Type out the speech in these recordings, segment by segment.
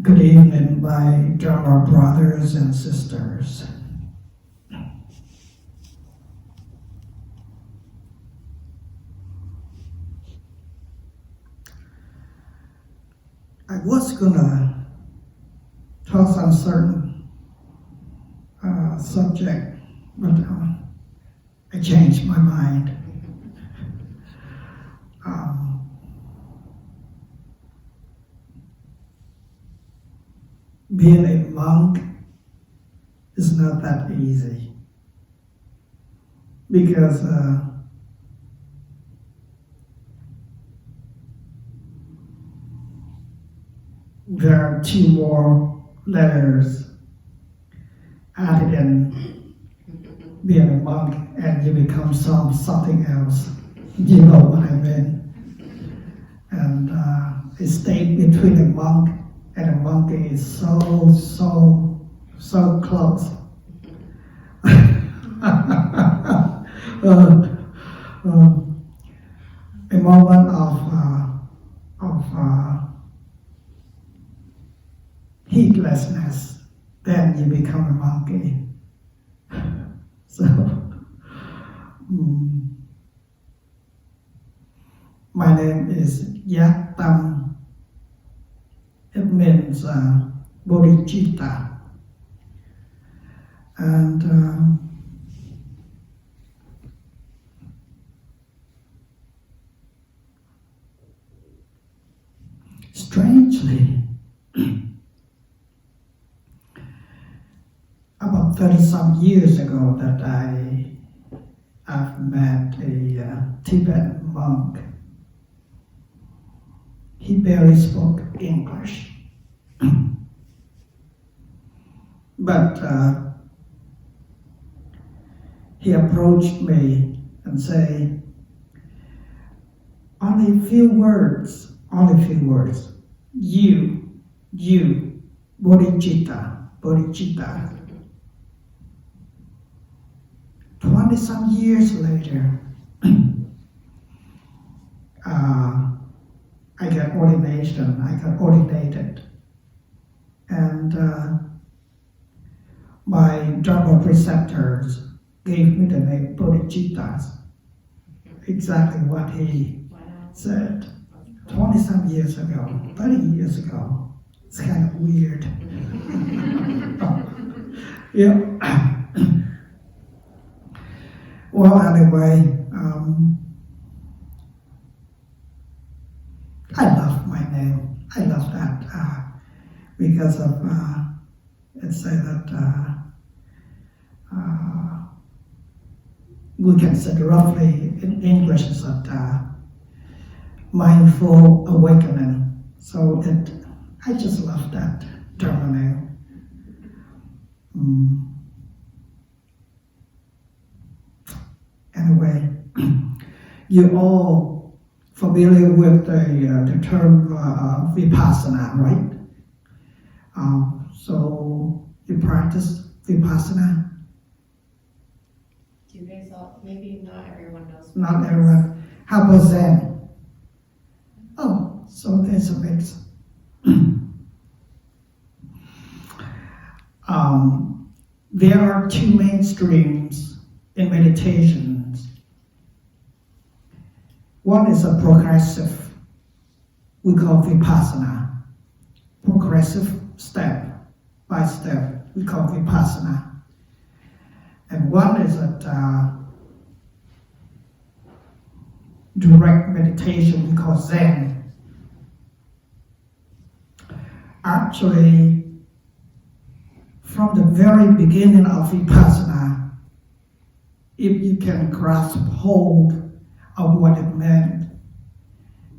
Good evening, my Dharma brothers and sisters. I was gonna talk on certain subject, but I changed my mind. Being a monk is not that easy because there are two more letters added in being a monk, and you become something else. You know what I mean? And a state between a monk and a monkey is so close. A moment of heedlessness, then you become a monkey. So, my name is Yatam. It means Bodhicitta. And strangely, about 30-some years ago that I've met a Tibetan monk. He barely spoke English. But he approached me and said, only a few words, you, Bodhicitta. 20-some years later, I got ordinated, and my Dharma preceptors gave me the name Bodhicitta, exactly what he said 20-some years ago, 30 years ago. It's kind of weird. Yeah. Well, anyway, I love my name. I love that because of let's say that we can say roughly in English is that mindful awakening. So I just love that Dharma name. Anyway, you all familiar with the term vipassana, right? So you practice vipassana? Do you guys all, maybe not everyone knows. Not everyone. How about Zen? Oh, so there's a mix. There are two main streams in meditations. One is a progressive, we call vipassana. Progressive step by step, we call vipassana. And one is a direct meditation, we call Zen. Actually, from the very beginning of vipassana, if you can grasp hold of what it meant,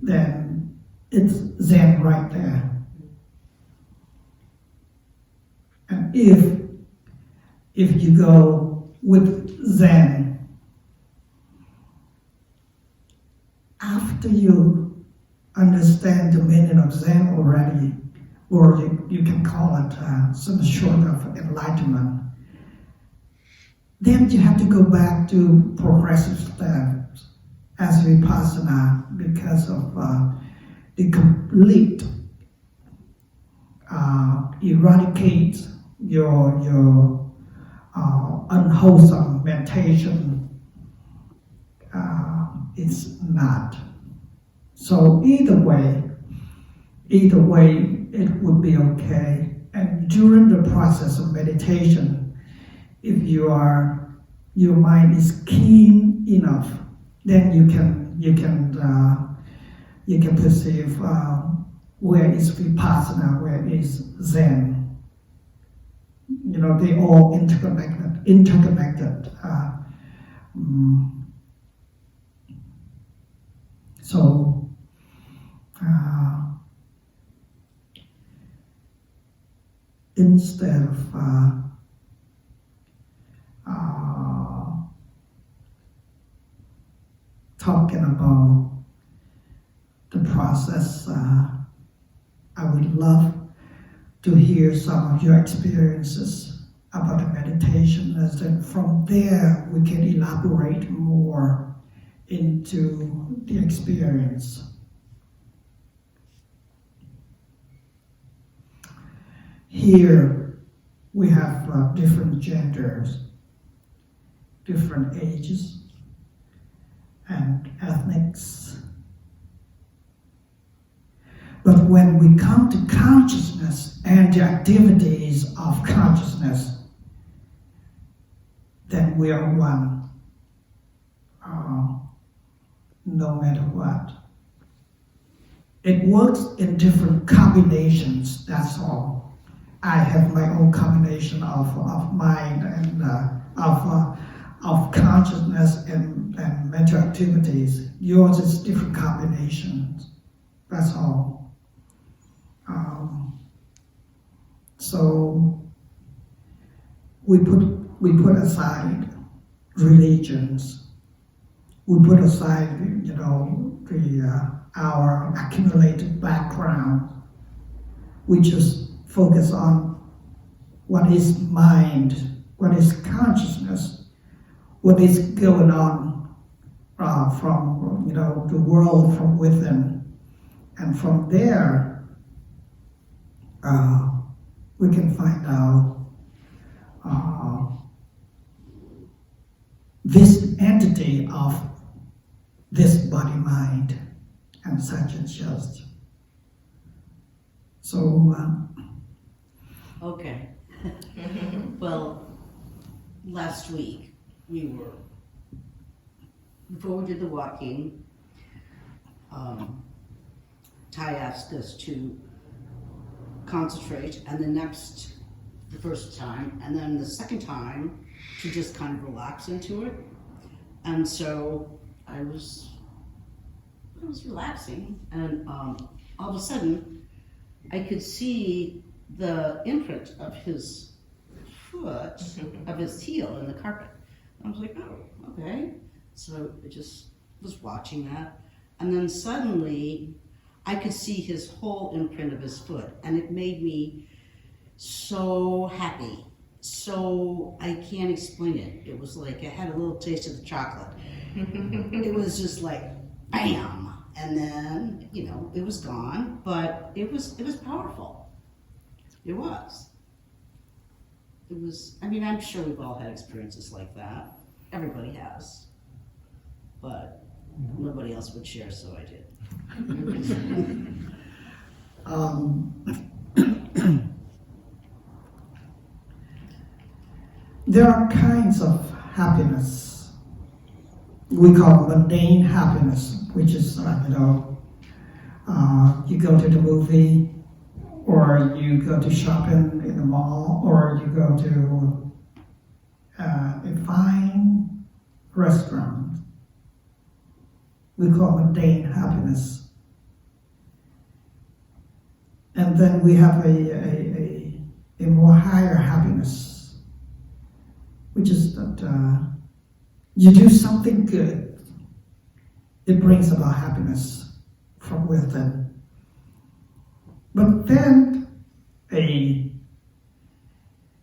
then it's Zen right there. And if you go with Zen, after you understand the meaning of Zen already, or you can call it some sort of enlightenment, then you have to go back to progressive steps as vipassana because of the complete eradicate your unwholesome meditation. It's not. So either way, it would be okay. And during the process of meditation, if your mind is keen enough, then you can perceive where is vipassana, where is Zen. They all interconnected. So instead of talking about the process, I would love to hear some of your experiences about the meditation, as then from there we can elaborate more into the experience. Here we have different genders, different ages, and ethnics. But when we come to consciousness and the activities of consciousness, then we are one, no matter what. It works in different combinations, that's all. I have my own combination of mind and of consciousness and mental activities. Yours is different combinations, that's all. So we put aside religions. We put aside, our accumulated background. We just focus on what is mind, what is consciousness, what is going on from the world from within, and from there we can find out this entity of this body-mind and such and just. So, okay. Well, last week before we did the walking, Thay asked us to concentrate, and the first time, and then the second time to just kind of relax into it. And so I was relaxing, and all of a sudden I could see the imprint of his foot, of his heel in the carpet. I was like, oh, okay. So I just was watching that, and then suddenly I could see his whole imprint of his foot, and it made me so happy. So I can't explain it. It was like I had a little taste of the chocolate. It was just like, bam! And then, it was gone, but it was powerful. It was. I'm sure we've all had experiences like that. Everybody has. But nobody else would share, so I did. There are kinds of happiness. We call mundane happiness, which is, you go to the movie, or you go to shopping in the mall, or you go to a fine restaurant. We call mundane happiness. And then we have a more higher happiness, which is that you do something good. It brings about happiness from within. But then a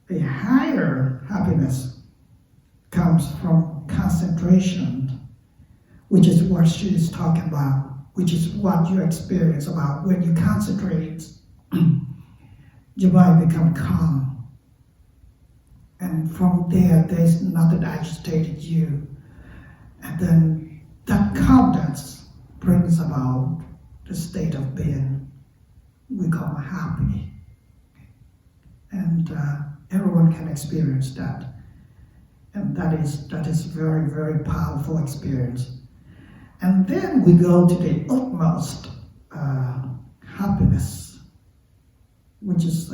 higher happiness comes from concentration, which is what she is talking about, which is what you experience about when you concentrate. your mind becomes calm. And from there's nothing agitated you. And then that calmness brings about the state of being we call happy. And everyone can experience that. And that is very, very powerful experience. And then we go to the utmost happiness, which is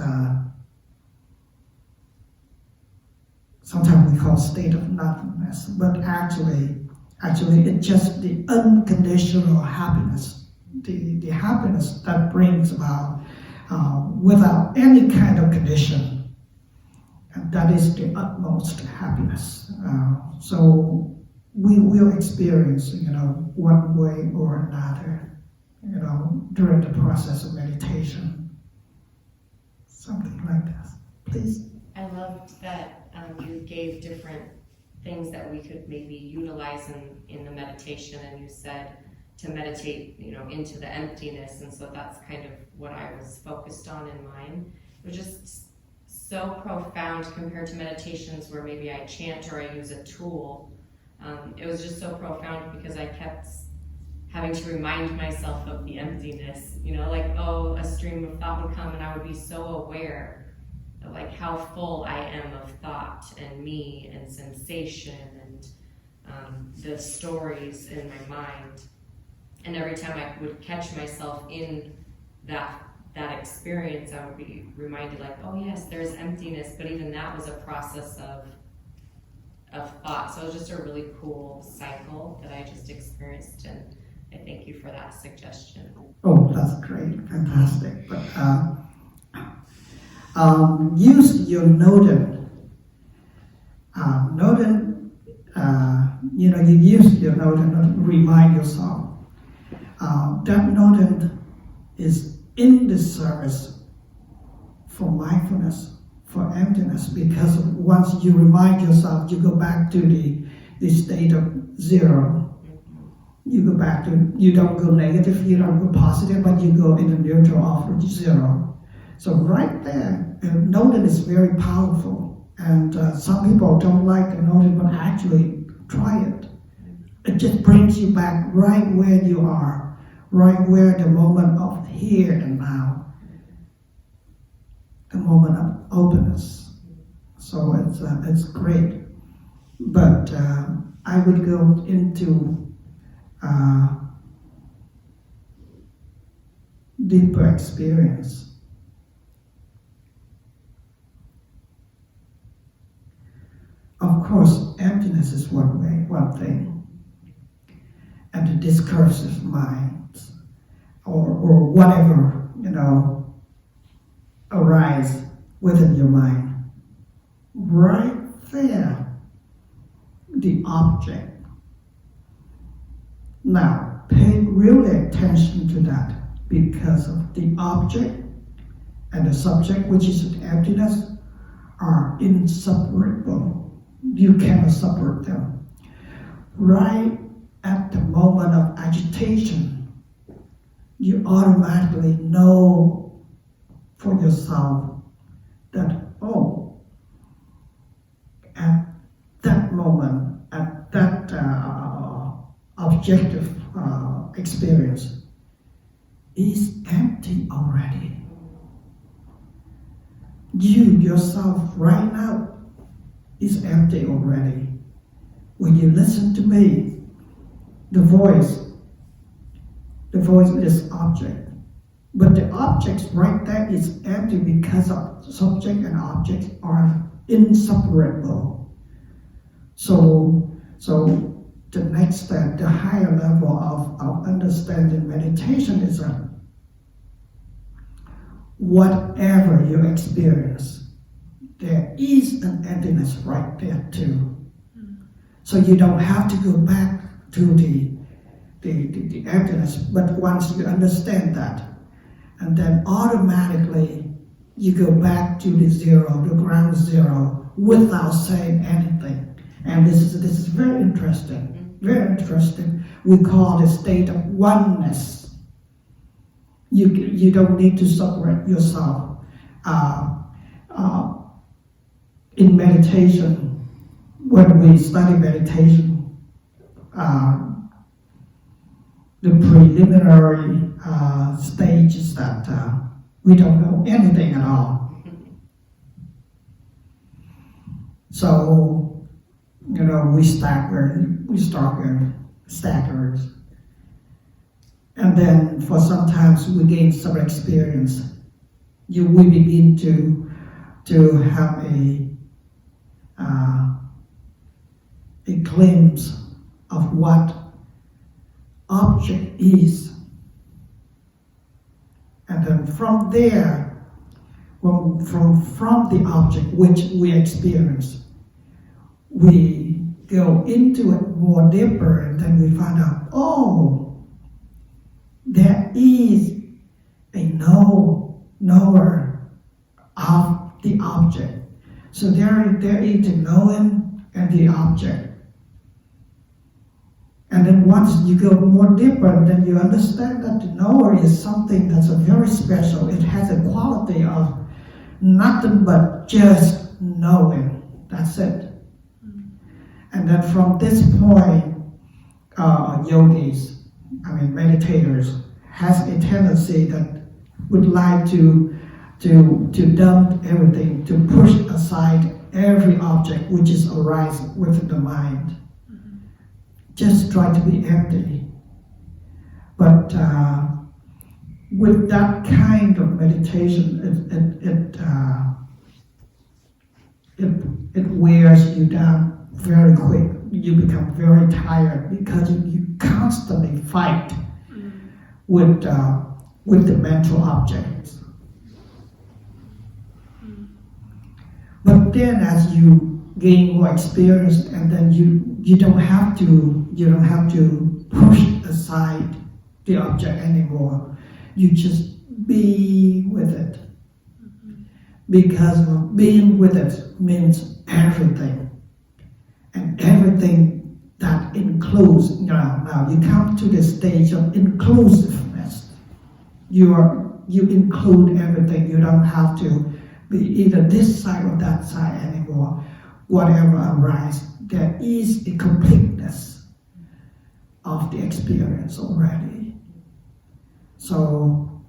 sometimes we call state of nothingness, but actually it's just the unconditional happiness, the happiness that brings about without any kind of condition. And that is the utmost happiness. So we will experience, one way or another, during the process of meditation. Something like that. Please. I loved that you gave different things that we could maybe utilize in the meditation, and you said to meditate, into the emptiness, and so that's kind of what I was focused on in mine. It was just so profound compared to meditations where maybe I chant or I use a tool. It was just so profound because I kept having to remind myself of the emptiness, a stream of thought would come and I would be so aware of how full I am of thought and me and sensation and the stories in my mind. And every time I would catch myself in that experience, I would be reminded oh yes, there's emptiness, but even that was a process of thought. So it was just a really cool cycle that I just experienced, and I thank you for that suggestion. Oh, that's great, fantastic. But use your noden. You use your noden to remind yourself. That noden is in the service for mindfulness, for emptiness, because once you remind yourself, you go back to the state of zero. You go back to, you don't go negative, you don't go positive, but you go in the neutral of zero. So right there, noden is very powerful. And some people don't like the noden, but actually try it. It just brings you back right where you are, right where the moment of here and now, the moment of openness. So it's great. But I would go into deeper experience. Of course, emptiness is one thing, and the discursive minds, or whatever arise within your mind. Right there, the object. Now, pay really attention to that, because of the object and the subject, which is emptiness, are inseparable. You cannot separate them. Right at the moment of agitation, you automatically know for yourself that, at that moment, at that objective experience is empty already. You yourself right now is empty already. When you listen to me, the voice is object. But the objects right there is empty because of subject and object are inseparable. So the next step, the higher level of understanding meditation is that whatever you experience, there is an emptiness right there too. So you don't have to go back to the emptiness, but once you understand that, and then automatically you go back to the zero, the ground zero, without saying anything. And this is very interesting, very interesting. We call it a state of oneness. You don't need to separate yourself. in meditation, when we study meditation, the preliminary stage is that we don't know anything at all. So, we stagger, staggers. And then for sometimes we gain some experience. We begin to have a glimpse of what object is. And then from there, from the object which we experience, we go into it more deeper, and then we find out, there is a knower of the object. So there is the knowing and the object. And then once you go more deeper, then you understand that the knower is something that's very special. It has a quality of nothing but just knowing. That's it. And then from this point, yogis, meditators, has a tendency that would like to dump everything, to push aside every object which is arising within the mind. Just try to be empty. But with that kind of meditation, it wears you down very quick. You become very tired because you constantly fight with the mental objects. But then, as you gain more experience, and then you don't have to push aside the object anymore. You just be with it, because being with it means everything, and everything that includes. Now you come to the stage of inclusiveness. You include everything. You don't have to be either this side or that side anymore. Whatever arises, there is a completeness of the experience already. So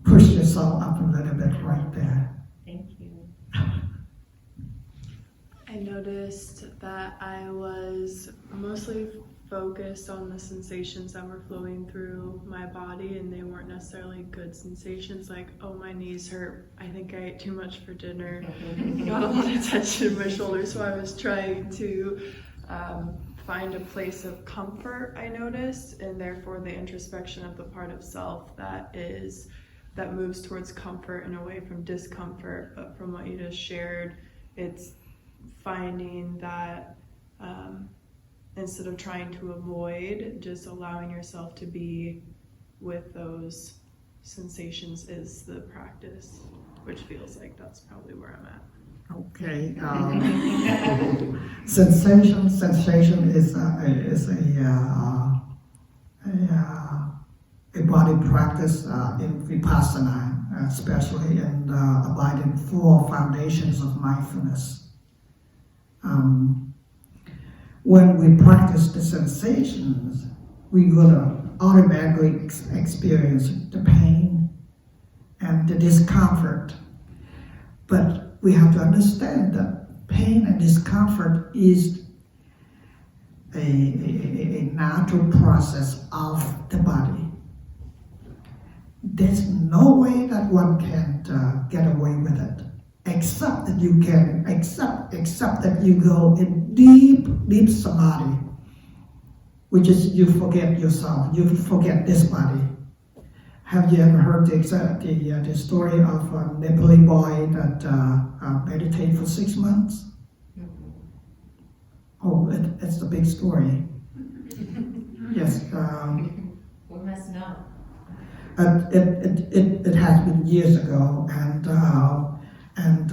push yourself up a little bit right there. Thank you. I noticed that I was mostly focused on the sensations that were flowing through my body, and they weren't necessarily good sensations, like, my knees hurt, I think I ate too much for dinner, got a lot of tension in my shoulders. So I was trying to find a place of comfort, I noticed, and therefore the introspection of the part of self that moves towards comfort and away from discomfort. But from what you just shared, it's finding that instead of trying to avoid, just allowing yourself to be with those sensations is the practice, which feels like that's probably where I'm at. Okay. Sensation is a body practice in Vipassana, especially in abiding 4 foundations of mindfulness. When we practice the sensations, we will automatically experience the pain and the discomfort. But we have to understand that pain and discomfort is a natural process of the body. There's no way that one can get away with it, except that you can accept that you go in deep samadhi, which is you forget yourself, you forget this body. Have you ever heard the story of a Nepali boy that meditated for 6 months? Oh, it's a big story. Yes. We must know. It has been years ago, and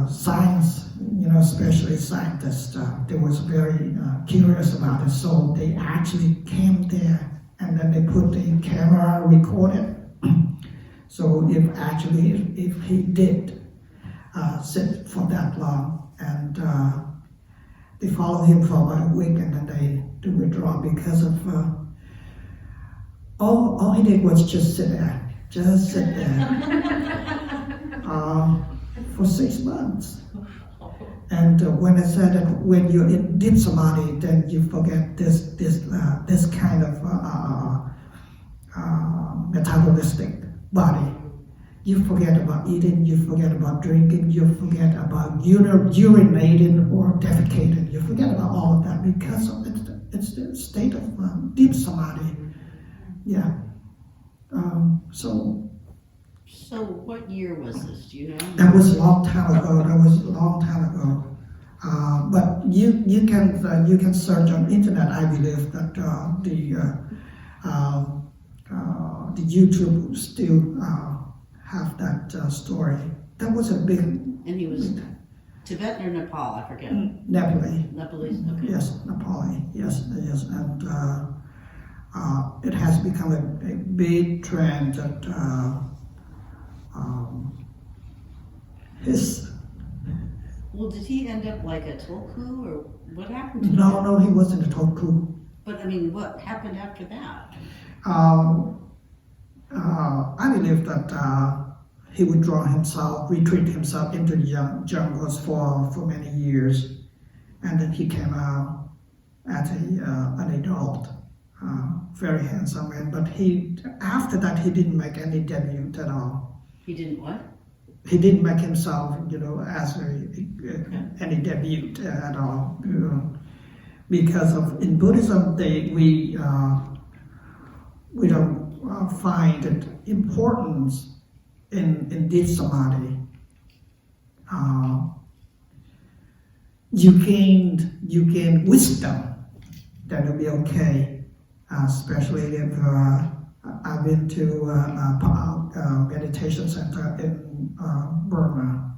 science, especially scientists, they was very curious about it. So they actually came there, and then they put the camera, recorded. So if he did sit for that long, and they follow him for about a week, and then they do withdraw because of all he did was just sit there for 6 months. And when I said that when you're in deep samadhi, then you forget this kind of metabolistic body. You forget about eating, you forget about drinking, you forget about urinating or defecating. You forget about all of that because of it's the state of deep samadhi. Yeah. So what year was this? Do you know? that was a long time ago. But you can search on internet. I believe that the YouTube still have that story. That was a big. And he was Tibetan or Nepal? I forget. Nepalese. Nepalese. Okay. Yes, Nepali. Yes, and it has become a big trend that his. Well, did he end up like a tulku, or what happened to him? No, he wasn't a tulku. But I mean, what happened after that? I believe that he would retreat himself into the jungles for many years, and then he came out as an adult, very handsome man. But after that he didn't make any debut at all. He didn't what? He didn't make himself, as any debut at all, because of in Buddhism we don't find it importance in deep samadhi. You gain wisdom, that will be okay, especially if I've been to a meditation center in Burma.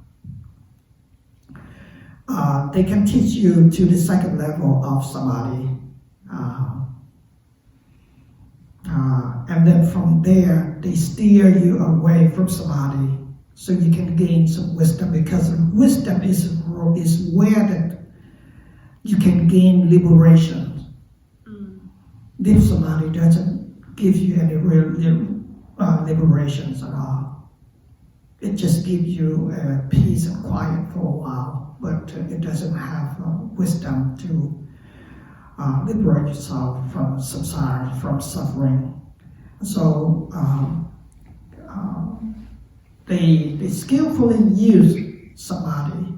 They can teach you to the second level of samadhi. And then from there, they steer you away from samadhi so you can gain some wisdom, because wisdom is where that you can gain liberation. Deep samadhi doesn't give you any real liberations at all. It just gives you peace and quiet for a while, but it doesn't have wisdom to liberate yourself from samsara, from suffering. So they skillfully use samadhi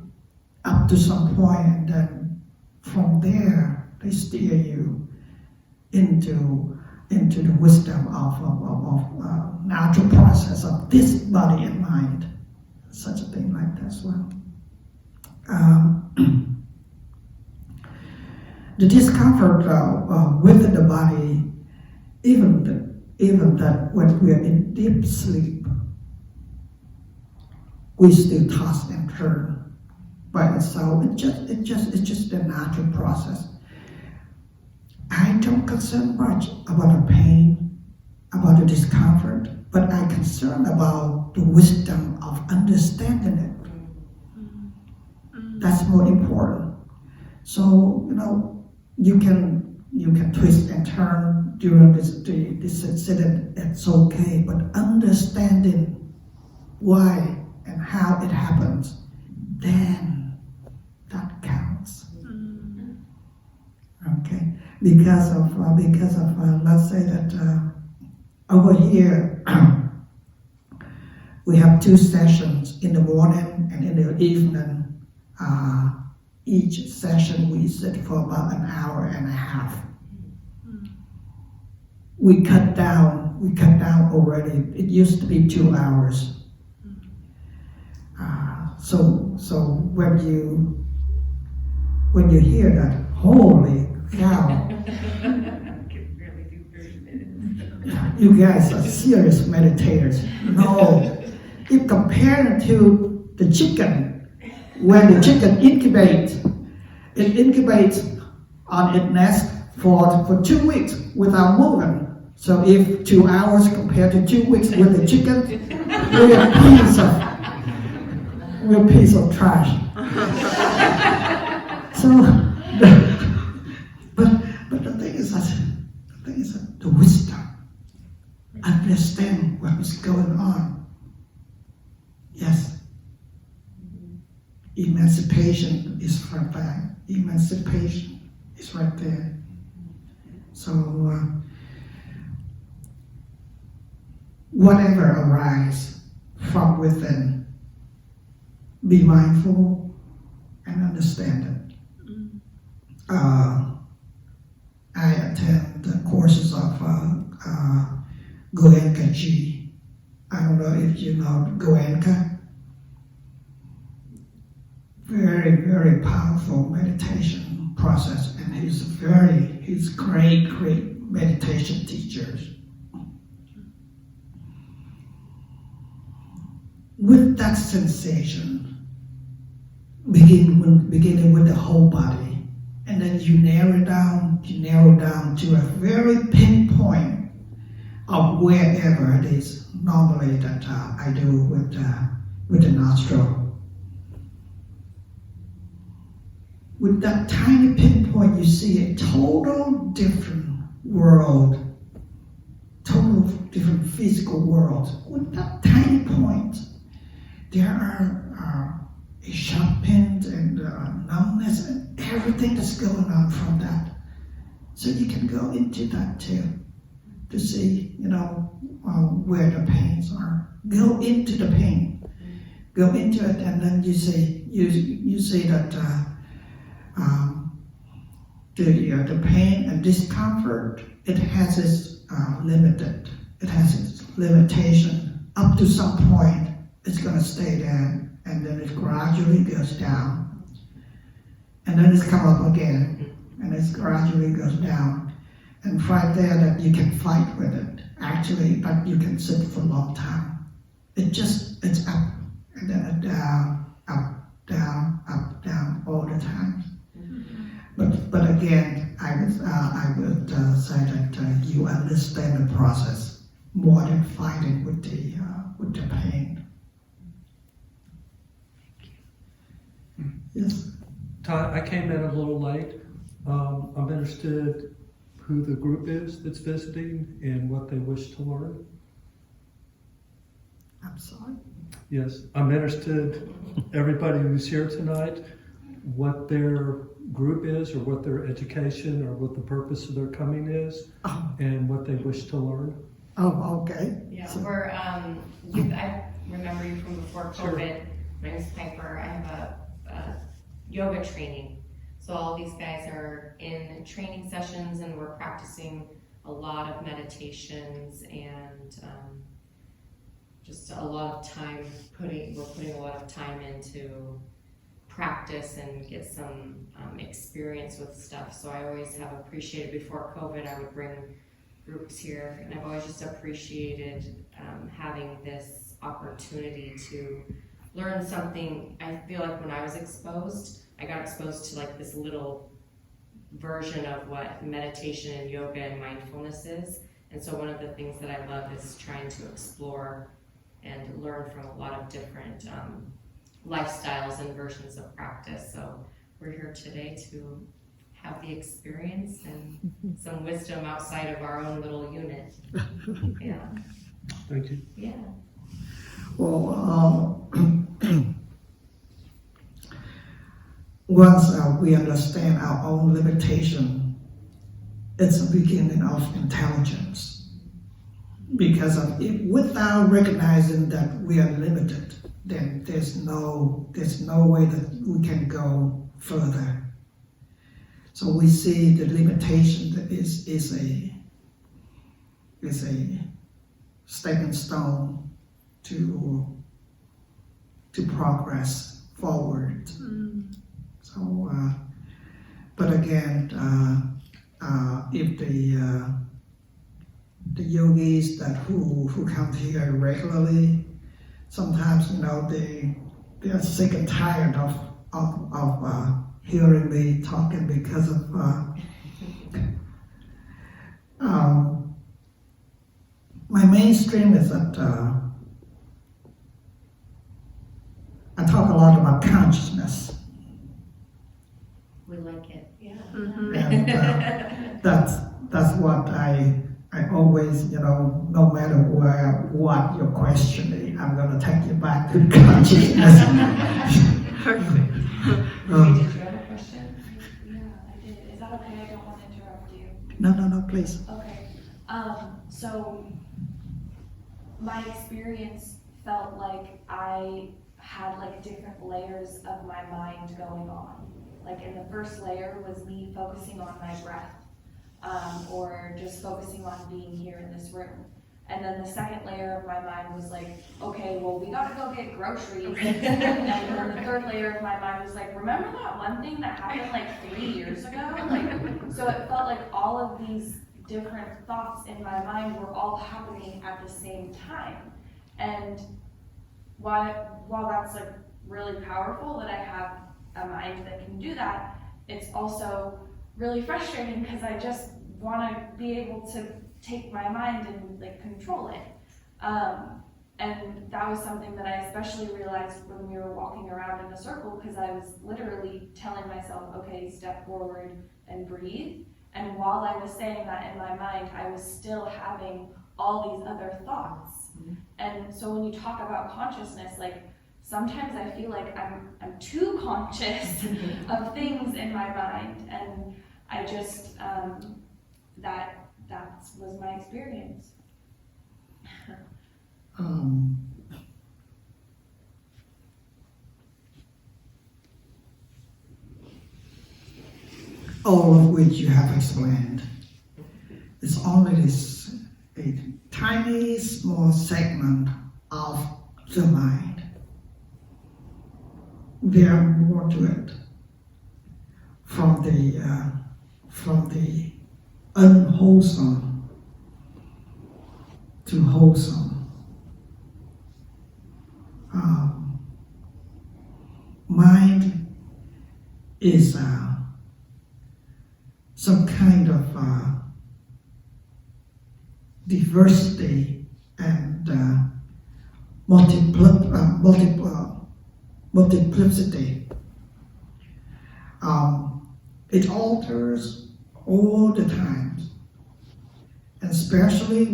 up to some point, and then from there they steer you into the wisdom of natural process of this body and mind, such a thing like that as well. The discomfort within the body, even that when we are in deep sleep, we still toss and turn by itself. It's just a natural process. I don't concern much about the pain, about the discomfort, but I concern about the wisdom of understanding it. That's more important. So you can twist and turn during this incident. It's okay, but understanding why and how it happens, then that counts. Okay, because of let's say that over here we have 2 sessions in the morning and in the evening. Each session we sit for about an hour and a half. We cut down already. It used to be 2 hours. So when you hear that, holy cow, you guys are serious meditators. No, if compared to the chicken, when the chicken incubates on its nest for 2 weeks without moving. So if 2 hours compared to 2 weeks with the chicken, we're a piece of trash. So, but the thing is that the wisdom, understand what is going on. Yes. Emancipation is right there. Emancipation is right there. So, whatever arises from within, be mindful and understand it. I attend the courses of Goenka Ji. I don't know if you know Goenka. Very, very powerful meditation process, and he's great meditation teachers. With that sensation, beginning with the whole body, and then you narrow down to a very pinpoint of wherever it is. Normally that I do with the nostril. With that tiny pinpoint, you see a total different world, total different physical world. With that tiny point, there are a sharp pain and numbness and everything that's going on from that. So you can go into that too, to see, where the pains are. Go into the pain, go into it, and then you see that the pain and discomfort, it has its limitation. Up to some point, it's going to stay there, and then it gradually goes down, and then it's come up again, and it gradually goes down, and right there that you can fight with it. Actually, but you can sit for a long time. It's up, and then down, up, down, all the time. But again, I would say that you understand the process more than fighting with the pain. Yes. Thay, I came in a little late. I'm interested who the group is that's visiting and what they wish to learn. I'm sorry. Yes, I'm interested, everybody who's here tonight, what their group is, or what their education, or what the purpose of their coming is, and what they wish to learn. Oh, okay. Yeah, So, we're, I remember you from before Sure. COVID. My name is Piper. I have a yoga training. So all these guys are in training sessions, and we're practicing a lot of meditations and just a lot of time we're putting a lot of time into practice and get some experience with stuff. So I always have appreciated, before COVID, I would bring groups here, and I've always just appreciated having this opportunity to learn something. I feel like when I was exposed, I got exposed to like this little version of what meditation and yoga and mindfulness is. And so one of the things that I love is trying to explore and learn from a lot of different lifestyles and versions of practice. So we're here today to have the experience and some wisdom outside of our own little unit. Yeah. Thank you. Yeah. well, once we understand our own limitation, it's a beginning of intelligence. Because of it, without recognizing that we are limited, then there's no way that we can go further. So we see the limitation that is a stepping stone to progress forward. So, but again, if the yogis who come here regularly, sometimes they are sick and tired of hearing me talking because of my mainstream is that I talk a lot about consciousness, We like it. Yeah. and that's what I always, no matter what your question is, I'm going to take you back to consciousness. Perfect. Did you have a question? Yeah, I did. Is that okay? I don't want to interrupt you. No, please. Okay. So my experience felt like I had like different layers of my mind going on. Like in the first layer was me focusing on my breath, or just focusing on being here in this room. And then the second layer of my mind was like, okay, well, we gotta go get groceries. And then the third layer of my mind was like, remember that one thing that happened like 3 years ago? So it felt like all of these different thoughts in my mind were all happening at the same time. And while that's like really powerful that I have a mind that can do that, it's also really frustrating because I just want to be able to take my mind and like control it. And that was something that I especially realized when we were walking around in a circle, because I was literally telling myself, okay, step forward and breathe. And while I was saying that in my mind, I was still having all these other thoughts. Mm-hmm. And so when you talk about consciousness, like sometimes I feel like I'm too conscious of things in my mind, and I just that was my experience. All of which you have explained. It's only this a tiny small segment of the mind. There are more to it. From the unwholesome to wholesome. Mind is some kind of diversity and multiplicity. It alters all the time, and especially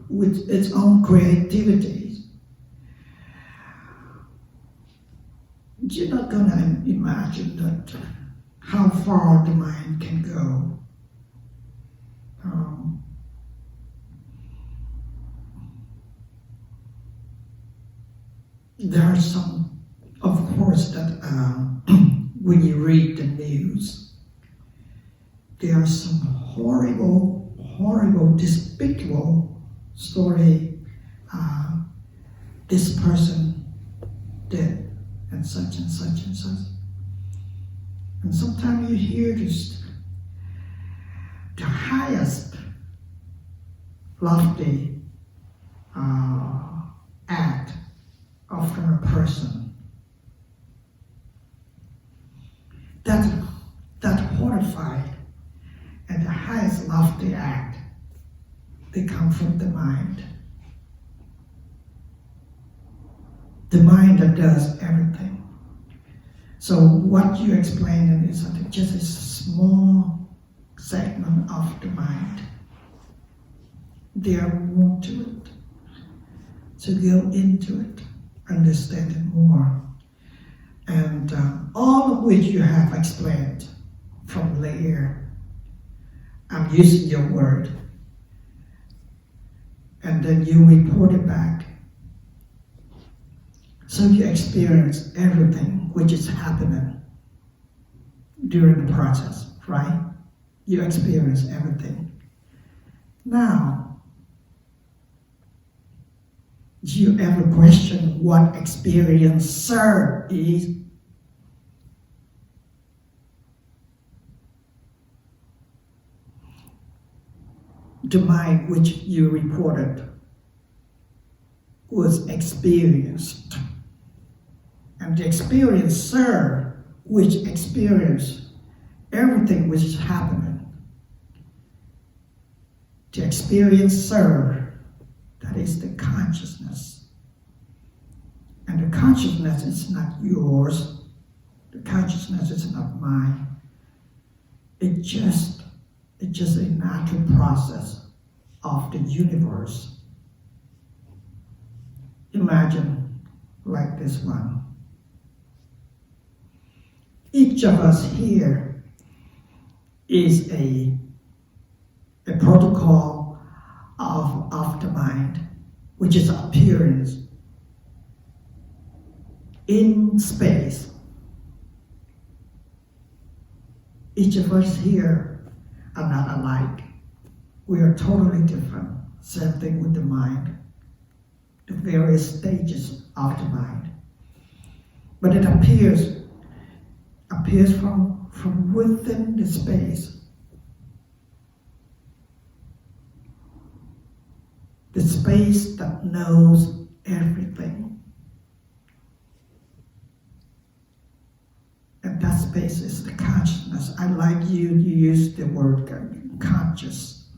with its own creativity. You're not going to imagine that how far the mind can go. There are some, of course, that when you read the news, there are some horrible, despicable story. This person did, and such and such and such. And sometimes you hear just the highest lofty act of a person that horrified and the highest lofty act, they come from the mind. The mind that does everything. So what you explained is that it's just a small segment of the mind. There are more to it. So go into it, understand it more. And all of which you have explained from later. I'm using your word. And then you report it back. So you experience everything which is happening during the process, right? You experience everything. Now, do you ever question what experiencer is? The mind which you reported was experienced. And the experiencer which experienced everything which is happening. The experiencer That is the consciousness. And the consciousness is not yours. The consciousness is not mine. It's just a natural process of the universe. Imagine like this one. Each of us here is a protocol of the mind, which is appearance in space. Each of us here are not alike. We are totally different. Same thing with the mind, the various stages of the mind. But it appears from within the space. The space that knows everything. And that space is the consciousness. I like you use the word conscious.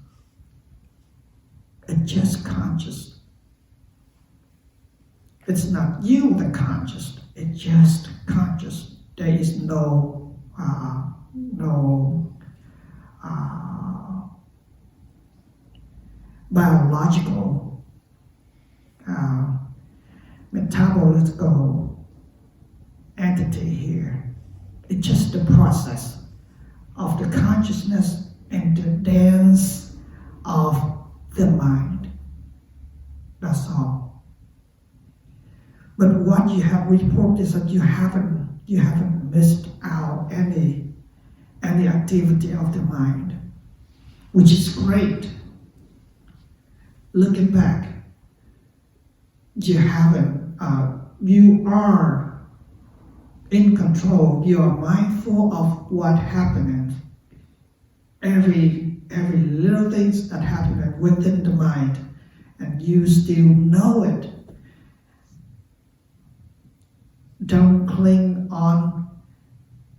It's just conscious. It's not you the conscious, it's just conscious. There is no biological, metabolical entity here. It's just the process of the consciousness and the dance of the mind. That's all. But what you have reported is that you haven't missed out any activity of the mind, which is great. Looking back, you haven't. You are in control. You are mindful of what happened. Every little things that happen within the mind, and you still know it. Don't cling on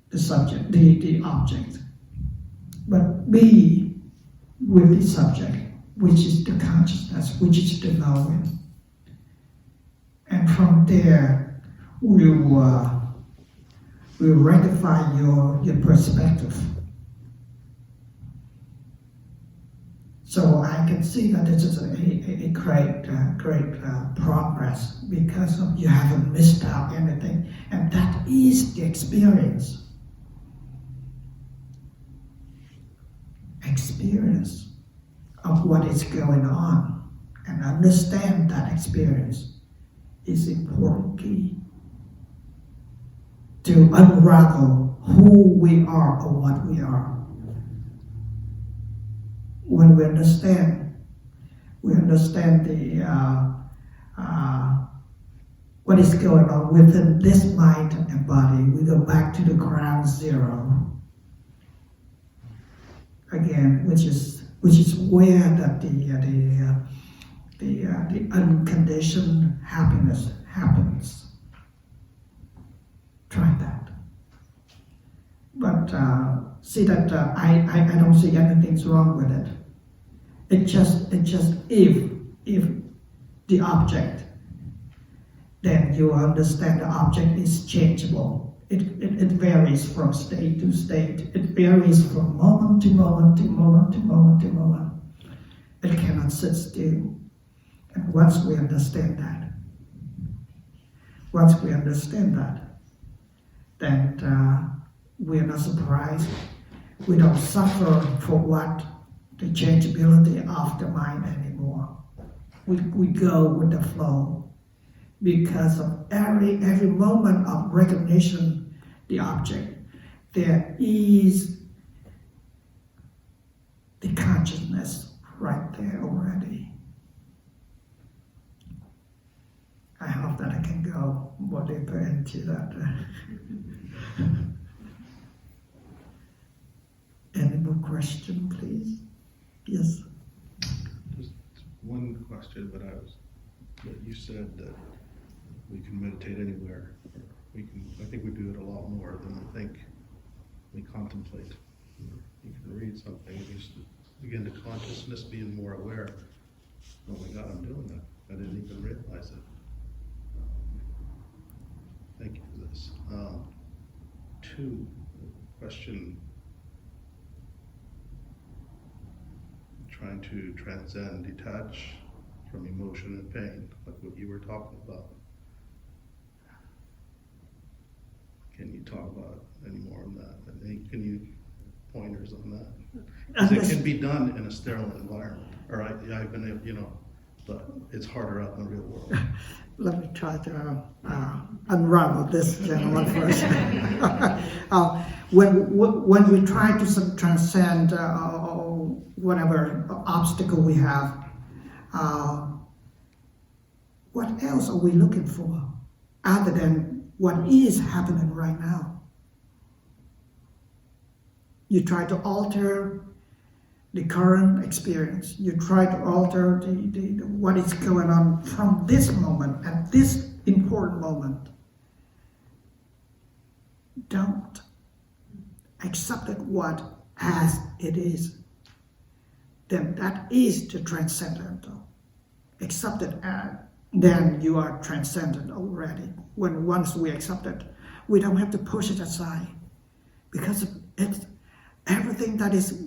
the subject, the object, but be with the subject, which is the consciousness, which is the knowing. And from there, we'll rectify your perspective. So I can see that this is a great progress because you haven't missed out anything, and that is the experience. Experience of what is going on, and understand that experience is important key to unravel who we are or what we are. When we understand the what is going on within this mind and body. We go back to the ground zero again, which is where that the unconditioned happiness happens. Try that. But see that I don't see anything's wrong with it. It just if the object, then you understand the object is changeable. It varies from state to state. It varies from moment to moment to moment to moment to moment. It cannot sit still. And once we understand that, then we are not surprised. We don't suffer for what the changeability of the mind anymore. We go with the flow because of every moment of recognition, the object, there is the consciousness right there already. I hope that I can go more deeper into that. Any more question, please? Yes. Just one question, but you said that we can meditate anywhere. I think we do it a lot more than I think we contemplate. You can read something and just begin to consciousness, being more aware. oh my God, I'm doing that. I didn't even realize it. Thank you for this. Two, question, trying to transcend, detach from emotion and pain, like what you were talking about. Can you talk about any more on that? Can you pointers on that? 'Cause it can be done in a sterile environment, or I've been able, but it's harder out in the real world. Let me try to unravel this gentleman first. When we try to sort of transcend whatever obstacle we have, what else are we looking for other than what is happening right now? You try to alter the current experience. You try to alter what is going on from this moment, at this important moment. Don't accept it what as it is. Then that is the transcendental. Accept it as, then you are transcendent already. When once we accept it, we don't have to push it aside, because it's everything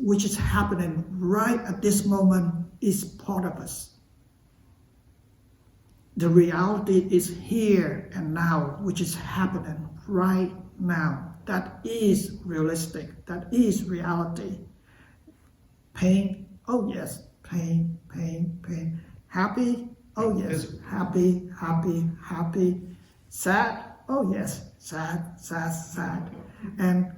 which is happening right at this moment is part of us. The reality is here and now, which is happening right now. That is realistic. That is reality. Pain, oh yes, pain, pain, pain. Happy, oh yes, happy, happy, happy. Sad, oh yes, sad, sad, sad. And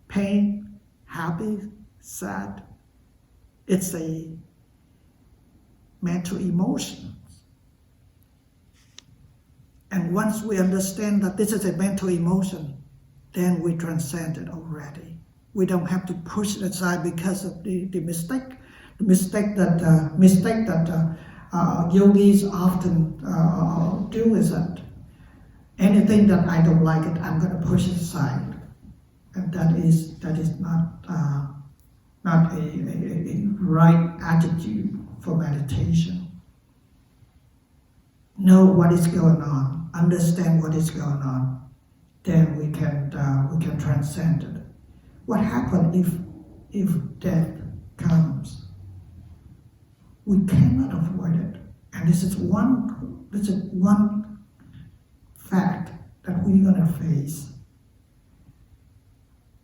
pain, happy, sad, it's a mental emotion. And once we understand that this is a mental emotion, then we transcend it already. We don't have to push it aside because of the mistake. The mistake that yogis often do is that anything that I don't like it, I'm going to push it aside. And that is not a right attitude for meditation. Know what is going on, understand what is going on, then we can transcend it. What happens if death comes? We cannot avoid it, and this is one fact that we're gonna face.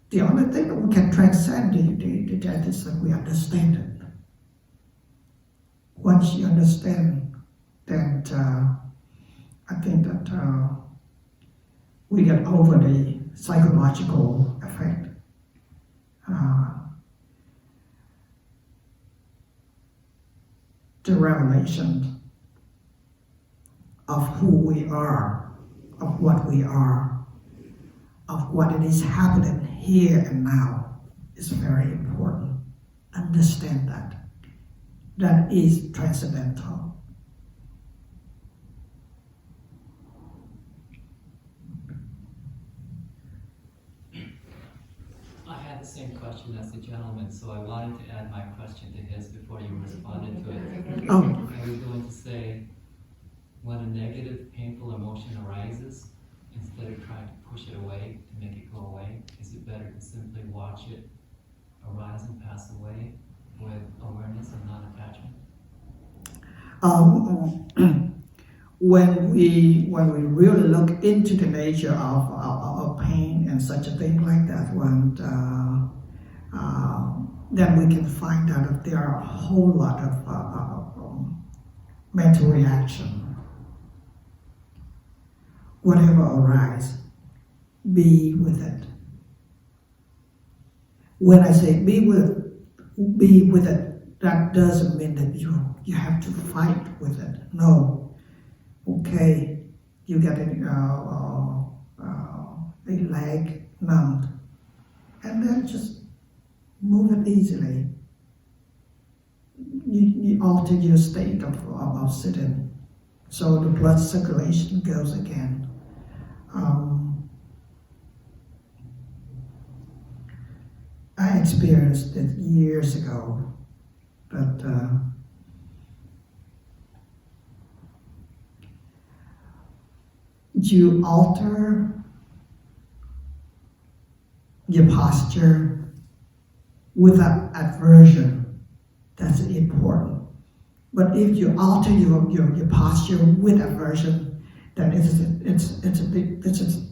The only thing that we can transcend the death is that we understand it. Once you understand, then I think that we get over the psychological effect. The revelation of who we are, of what we are, of what it is happening here and now is very important. Understand that. That is transcendental. I had the same question as the gentleman, so I wanted to add my question to his before you responded to it. Oh. I was going to say, when a negative, painful emotion arises, instead of trying to push it away to make it go away, is it better to simply watch it arise and pass away with awareness and non-attachment? When we really look into the nature of pain and such a thing like that one, then we can find out that there are a whole lot of mental reaction. Whatever arises, be with it. When I say be with it, that doesn't mean that you have to fight with it. No. Okay, you get a leg numbed, and then just move it easily. You alter your state of sitting, so the blood circulation goes again. I experienced it years ago, but you alter your posture without aversion. That's important. But if you alter your posture with aversion, then it's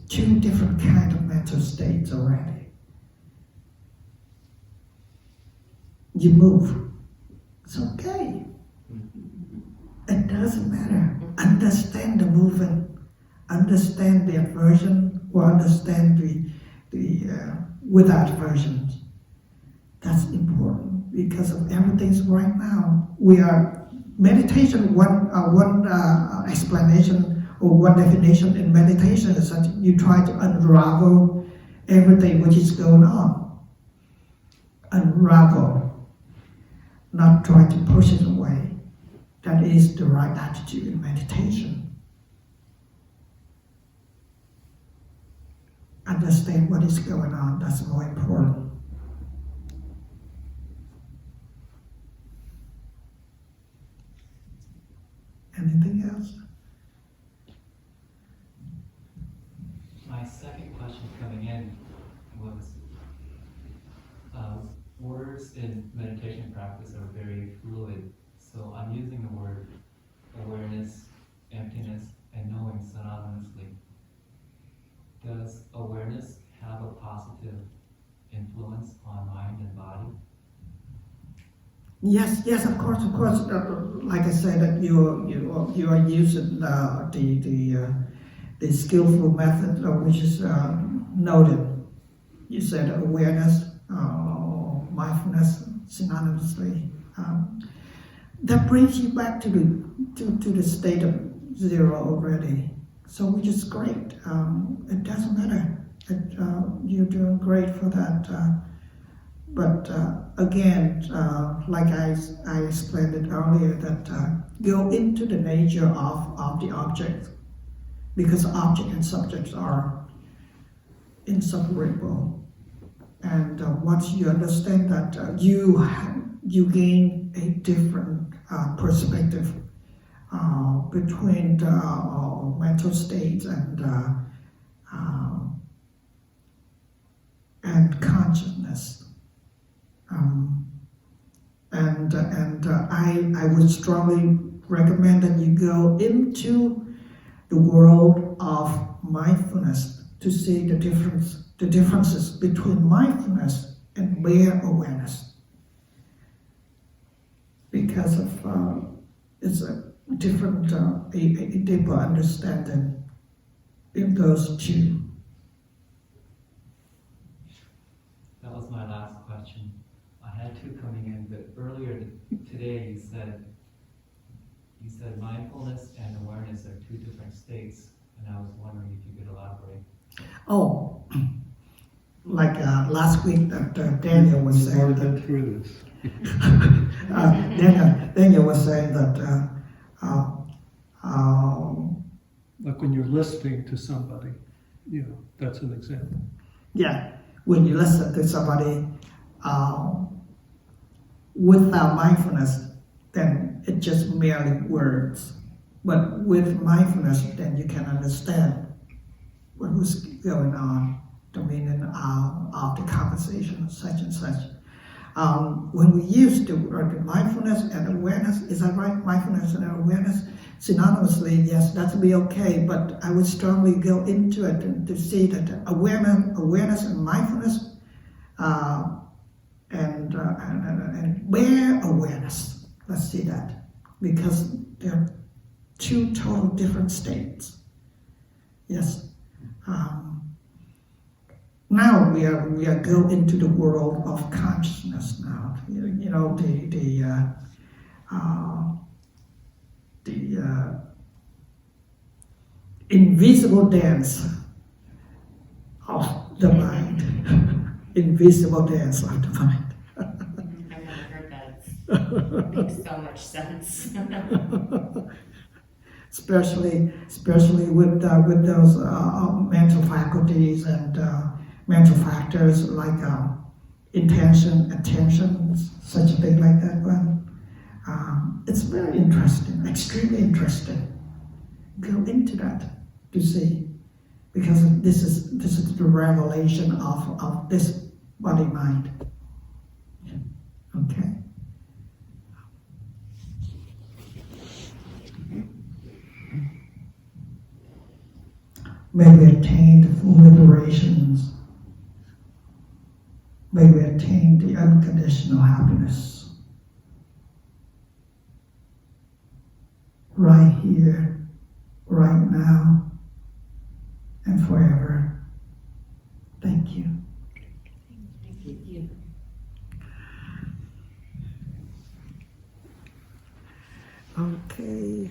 two different kind of mental states already. You move. It's okay. It doesn't matter. Understand the movement, understand the aversion, or understand the without aversion. That's important because of everything right now. We are meditation. One explanation or one definition in meditation is that you try to unravel everything which is going on. Unravel, not try to push it away. That is the right attitude in meditation. Understand what is going on, that's more important. Anything else? My second question coming in was, words in meditation practice are very fluid. So I'm using the word awareness, emptiness, and knowing synonymously. Does awareness have a positive influence on mind and body? Yes, of course. Like I said, that you are using the skillful method, which is noted. You said awareness, mindfulness, synonymously. That brings you back to the state of zero already. So which is great. It doesn't matter. You're doing great for that. But again, like I explained it earlier, that go into the nature of the object, because object and subjects are inseparable. And once you understand that, you gain a different perspective between the mental states and consciousness. I would strongly recommend that you go into the world of mindfulness to see the differences between mindfulness and mere awareness, because of it's a different, a deeper understanding in those two. That was my last question. I had two coming in, but earlier today you said mindfulness and awareness are two different states, and I was wondering if you could elaborate. Oh, like last week that Daniel was We've saying already that been through this. Daniel was saying that Like when you're listening to somebody, that's an example. yeah, when you listen to somebody without mindfulness, then it's just merely words. But with mindfulness, then you can understand what was going on, the meaning of the conversation, such and such. When we use the word mindfulness and awareness, is that right? Mindfulness and awareness synonymously, yes, that would be okay. But I would strongly go into it to see that awareness and mindfulness, and bare awareness. Let's see that, because they're two total different states. Yes. Now we are go into the world of consciousness now. The invisible dance of the mind. Invisible dance of the mind. I've never heard that. It makes so much sense. especially with those mental faculties and mental factors like intention, attention, such a thing like that one. It's very interesting, extremely interesting. Go into that. to see, because this is the revelation of this body mind. Okay. May we attain the full liberations. May we attain the unconditional happiness. Right here, right now, and forever. Thank you. Thank you. Okay.